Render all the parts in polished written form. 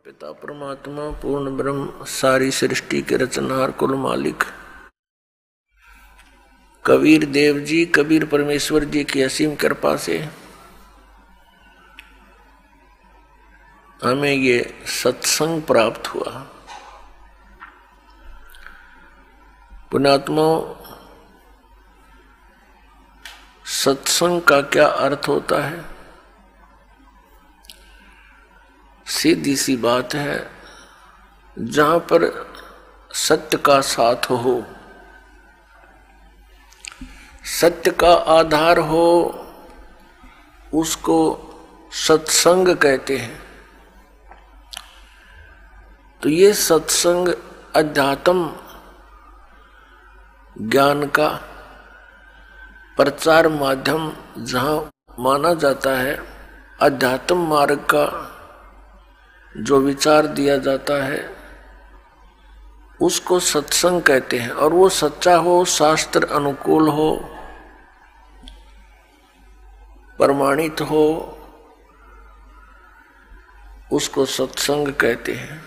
पिता परमात्मा पूर्ण ब्रह्म सारी सृष्टि के रचनहार कुल मालिक कबीर देव जी कबीर परमेश्वर जी की असीम कृपा से हमें ये सत्संग प्राप्त हुआ। पुण्यात्मा, सत्संग का क्या अर्थ होता है? सीधी सी बात है, जहां पर सत्य का साथ हो, सत्य का आधार हो, उसको सत्संग कहते हैं। तो ये सत्संग अध्यात्म ज्ञान का प्रचार माध्यम जहां माना जाता है, अध्यात्म मार्ग का जो विचार दिया जाता है उसको सत्संग कहते हैं। और वो सच्चा हो, शास्त्र अनुकूल हो, प्रमाणित हो, उसको सत्संग कहते हैं।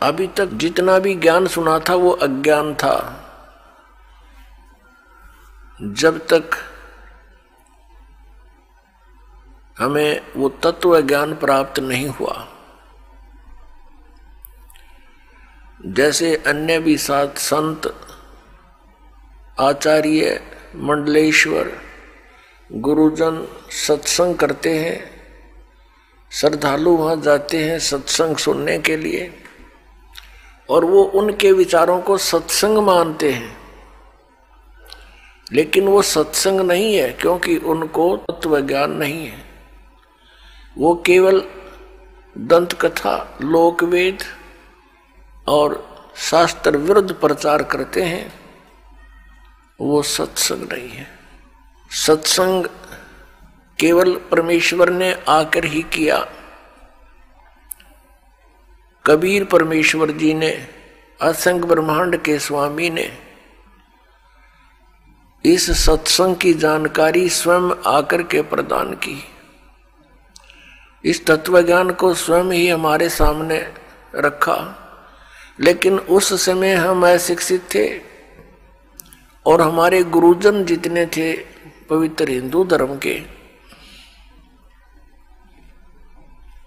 अभी तक जितना भी ज्ञान सुना था वो अज्ञान था, जब तक हमें वो तत्व ज्ञान प्राप्त नहीं हुआ। जैसे अन्य भी साथ संत, आचार्य, मंडलेश्वर, गुरुजन सत्संग करते हैं, श्रद्धालु वहां जाते हैं सत्संग सुनने के लिए, और वो उनके विचारों को सत्संग मानते हैं। लेकिन वो सत्संग नहीं है, क्योंकि उनको तत्व ज्ञान नहीं है। वो केवल दंत कथा, लोकवेद और शास्त्र विरुद्ध प्रचार करते हैं। वो सत्संग नहीं है। सत्संग केवल परमेश्वर ने आकर ही किया। कबीर परमेश्वर जी ने, असंग ब्रह्मांड के स्वामी ने, इस सत्संग की जानकारी स्वयं आकर के प्रदान की। इस तत्व ज्ञान को स्वयं ही हमारे सामने रखा। लेकिन उस समय हम अशिक्षित थे, और हमारे गुरुजन जितने थे पवित्र हिंदू धर्म के,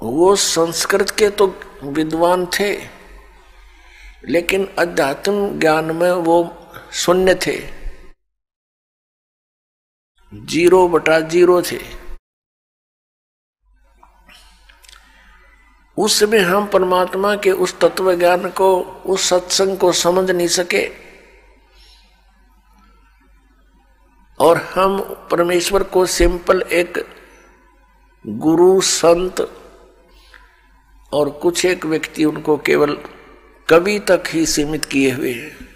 वो संस्कृत के तो विद्वान थे, लेकिन अध्यात्म ज्ञान में वो शून्य थे, 0/0 थे। उस समय हम परमात्मा के उस तत्व ज्ञान को, उस सत्संग को समझ नहीं सके, और हम परमेश्वर को सिंपल एक गुरु, संत और कुछ एक व्यक्ति उनको केवल कवि तक ही सीमित किए हुए हैं।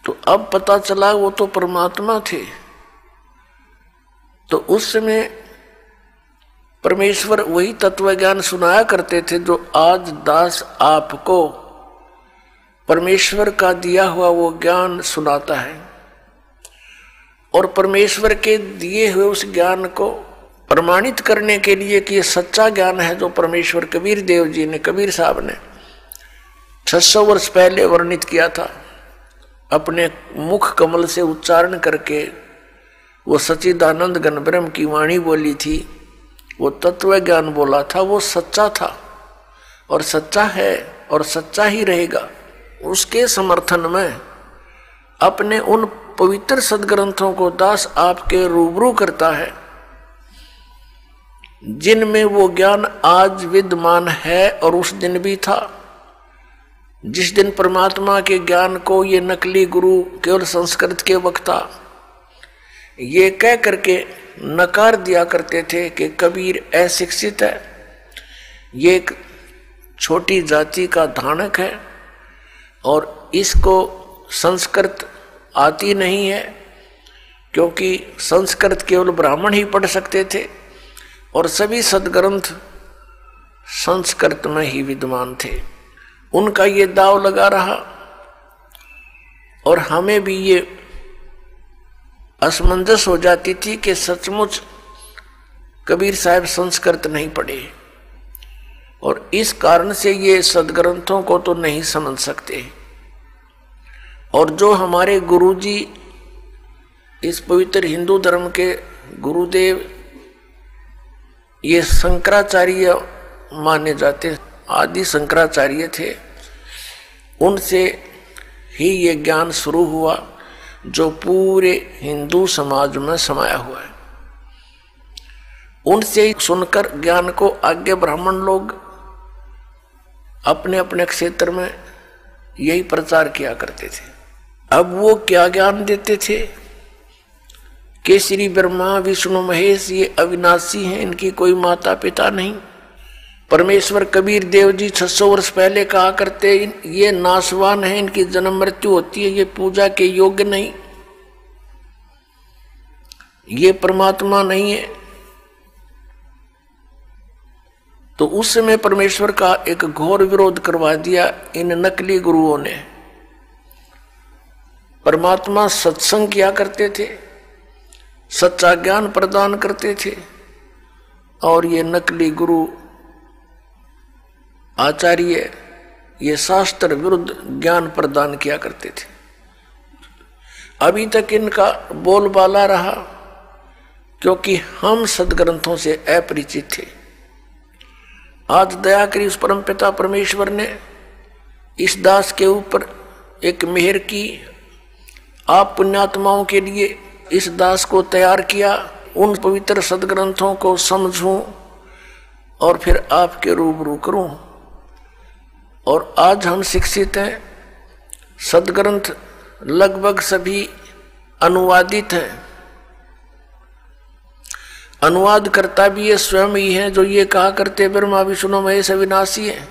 तो अब पता चला वो तो परमात्मा थे। तो उस समय परमेश्वर वही तत्व ज्ञान सुनाया करते थे जो आज दास आपको परमेश्वर का दिया हुआ वो ज्ञान सुनाता है। और परमेश्वर के दिए हुए उस ज्ञान को प्रमाणित करने के लिए कि ये सच्चा ज्ञान है, जो परमेश्वर कबीर देव जी ने, कबीर साहब ने 600 वर्ष पहले वर्णित किया था, अपने मुख कमल से उच्चारण करके वो सच्चिदानंद घन ब्रह्म की वाणी बोली थी, वो तत्व ज्ञान बोला था, वो सच्चा था और सच्चा है और सच्चा ही रहेगा। उसके समर्थन में अपने उन पवित्र सदग्रंथों को दास आपके रूबरू करता है, जिनमें वो ज्ञान आज विद्यमान है और उस दिन भी था। जिस दिन परमात्मा के ज्ञान को ये नकली गुरु, केवल संस्कृत के वक्ता, ये कह करके नकार दिया करते थे कि कबीर अशिक्षित है, ये एक छोटी जाति का धानक है और इसको संस्कृत आती नहीं है, क्योंकि संस्कृत केवल ब्राह्मण ही पढ़ सकते थे और सभी सदग्रंथ संस्कृत में ही विद्यमान थे। उनका ये दाव लगा रहा, और हमें भी ये असमंजस हो जाती थी कि सचमुच कबीर साहब संस्कृत नहीं पढ़े और इस कारण से ये सदग्रंथों को तो नहीं समझ सकते। और जो हमारे गुरुजी इस पवित्र हिंदू धर्म के गुरुदेव ये शंकराचार्य माने जाते, आदि शंकराचार्य थे, उनसे ही ये ज्ञान शुरू हुआ जो पूरे हिंदू समाज में समाया हुआ है। उनसे ही सुनकर ज्ञान को आगे ब्राह्मण लोग अपने अपने क्षेत्र में यही प्रचार किया करते थे। अब वो क्या ज्ञान देते थे कि श्री ब्रह्मा विष्णु महेश ये अविनाशी हैं, इनकी कोई माता पिता नहीं। परमेश्वर कबीर देव जी 600 वर्ष पहले कहा करते ये नाशवान है, इनकी जन्म मृत्यु होती है, ये पूजा के योग्य नहीं, ये परमात्मा नहीं है। तो उस समय परमेश्वर का एक घोर विरोध करवा दिया इन नकली गुरुओं ने। परमात्मा सत्संग किया करते थे, सच्चा ज्ञान प्रदान करते थे, और ये नकली गुरु आचार्य ये शास्त्र विरुद्ध ज्ञान प्रदान किया करते थे। अभी तक इनका बोलबाला रहा क्योंकि हम सदग्रंथों से अपरिचित थे। आज दया करी उस परमपिता परमेश्वर ने इस दास के ऊपर एक मेहर की, आप पुण्यात्माओं के लिए इस दास को तैयार किया, उन पवित्र सदग्रंथों को समझूं और फिर आपके रूबरू करूं। और आज हम शिक्षित हैं, सदग्रंथ लगभग सभी अनुवादित हैं। अनुवाद करता भी ये स्वयं ही है जो ये कहा करते ब्रह्मा विष्णु महेश अविनाशी है।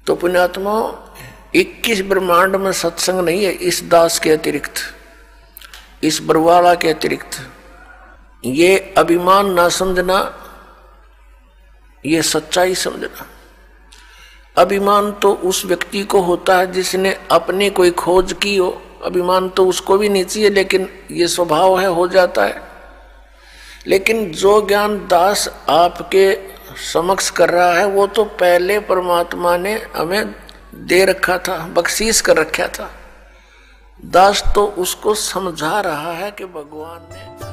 तो पुण्यात्माओं 21 ब्रह्मांड में सत्संग नहीं है इस दास के अतिरिक्त, इस बरवाला के अतिरिक्त। ये अभिमान ना समझना, ये सच्चाई समझना। अभिमान तो उस व्यक्ति को होता है जिसने अपनी कोई खोज की हो, अभिमान तो उसको भी नहीं चाहिए, लेकिन ये स्वभाव है, हो जाता है। लेकिन जो ज्ञान दास आपके समक्ष कर रहा है वो तो पहले परमात्मा ने हमें दे रखा था, बख्शीश कर रखा था। दास तो उसको समझा रहा है कि भगवान ने